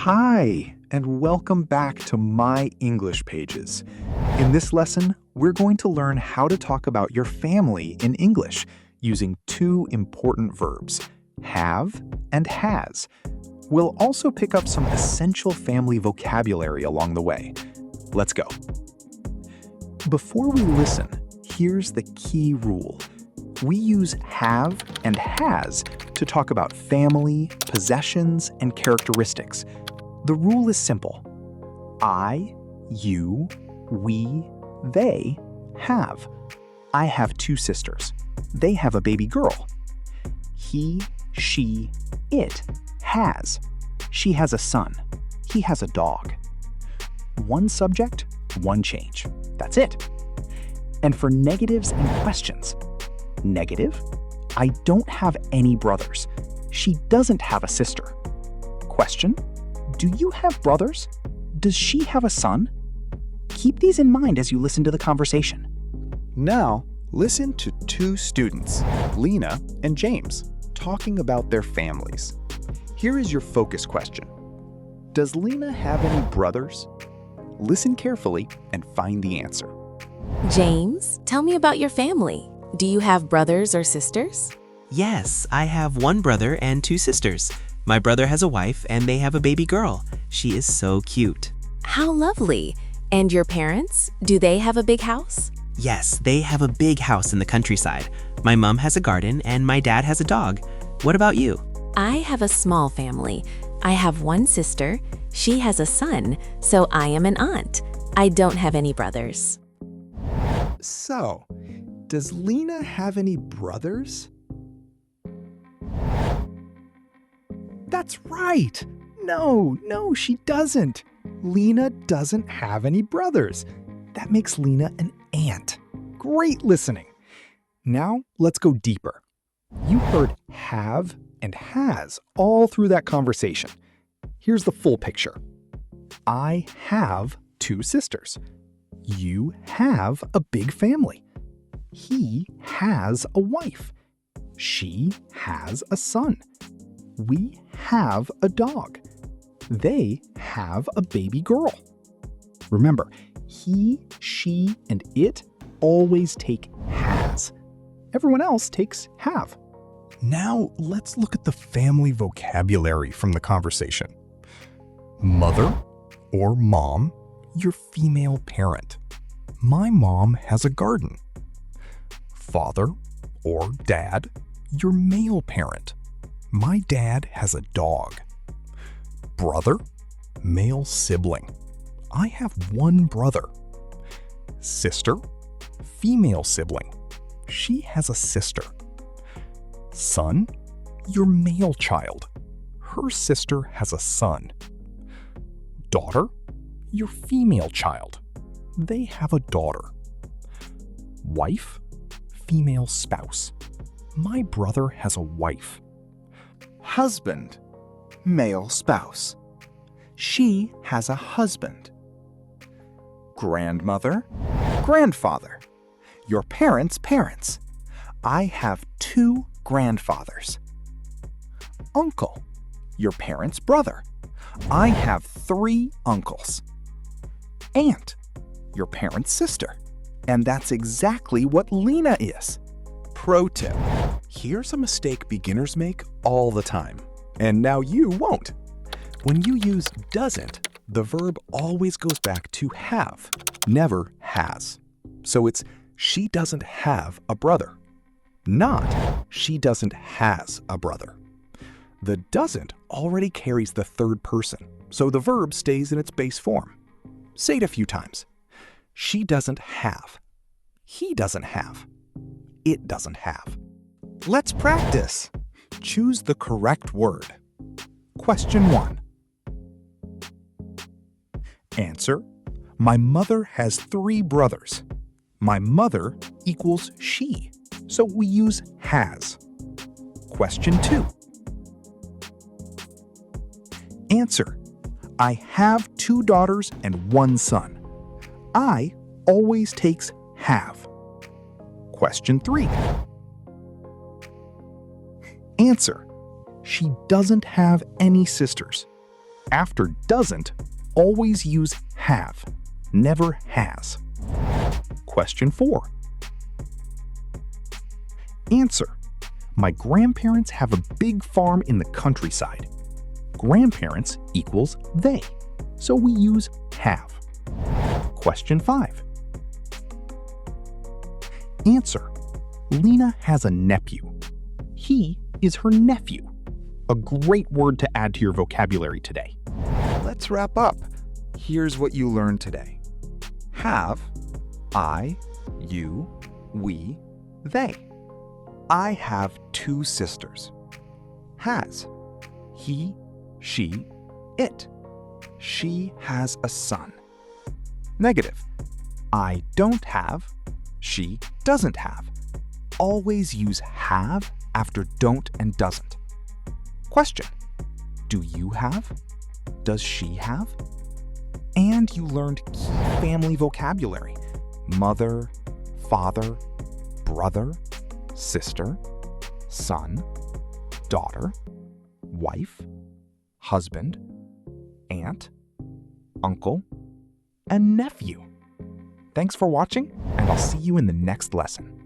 Hi, and welcome back to My English Pages. In this lesson, we're going to learn how to talk about your family in English using two important verbs, have and has. We'll also pick up some essential family vocabulary along the way. Let's go. Before we listen, here's the key rule. We use have and has to talk about family, possessions, and characteristics. The rule is simple. I, you, we, they have. I have two sisters. They have a baby girl. He, she, it has. She has a son. He has a dog. One subject, one change. That's it. And for negatives and questions, negative, I don't have any brothers. She doesn't have a sister. Question, do you have brothers? Does she have a son? Keep these in mind as you listen to the conversation. Now, listen to two students, Lina and James, talking about their families. Here is your focus question. Does Lina have any brothers? Listen carefully and find the answer. James, tell me about your family. Do you have brothers or sisters? Yes, I have one brother and two sisters. My brother has a wife and they have a baby girl. She is so cute. How lovely. And your parents? Do they have a big house? Yes, they have a big house in the countryside. My mom has a garden and my dad has a dog. What about you? I have a small family. I have one sister. She has a son, so I am an aunt. I don't have any brothers. So, does Lina have any brothers? That's right! No, she doesn't. Lina doesn't have any brothers. That makes Lina an aunt. Great listening. Now, let's go deeper. You heard have and has all through that conversation. Here's the full picture. I have two sisters. You have a big family. He has a wife. She has a son. We have a dog. They have a baby girl. Remember, he, she, and it always take has. Everyone else takes have. Now, let's look at the family vocabulary from the conversation. Mother or mom, your female parent. My mom has a garden. Father or dad, your male parent. My dad has a dog. Brother, male sibling. I have one brother. Sister, female sibling. She has a sister. Son, your male child. Her sister has a son. Daughter, your female child. They have a daughter. Wife, female spouse. My brother has a wife. Husband, male spouse. She has a husband. Grandmother, grandfather. Your parents' parents. I have two grandfathers. Uncle, your parents' brother. I have three uncles. Aunt, your parents' sister. And that's exactly what Lina is. Pro tip. Here's a mistake beginners make all the time. And now you won't. When you use doesn't, the verb always goes back to have, never has. So it's she doesn't have a brother, not she doesn't has a brother. The doesn't already carries the third person, so the verb stays in its base form. Say it a few times. She doesn't have. He doesn't have. It doesn't have. Let's practice. Choose the correct word. Question 1. Answer. My mother has 3 brothers. My mother equals she, so we use has. Question 2. Answer. I have 2 daughters and 1 son. I always takes have. Question 3. Answer. She doesn't have any sisters. After doesn't, always use have, never has. Question 4. Answer. My grandparents have a big farm in the countryside. Grandparents equals they, so we use have. Question 5. Answer. Lina has a nephew. He is her nephew. A great word to add to your vocabulary today. Let's wrap up. Here's what you learned today. Have, I, you, we, they. I have 2 sisters. Has, he, she, it. She has a son. Negative. I don't have, she doesn't have. Always use have after don't and doesn't. Question. Do you have? Does she have? And you learned key family vocabulary. Mother, father, brother, sister, son, daughter, wife, husband, aunt, uncle, and nephew. Thanks for watching, and I'll see you in the next lesson.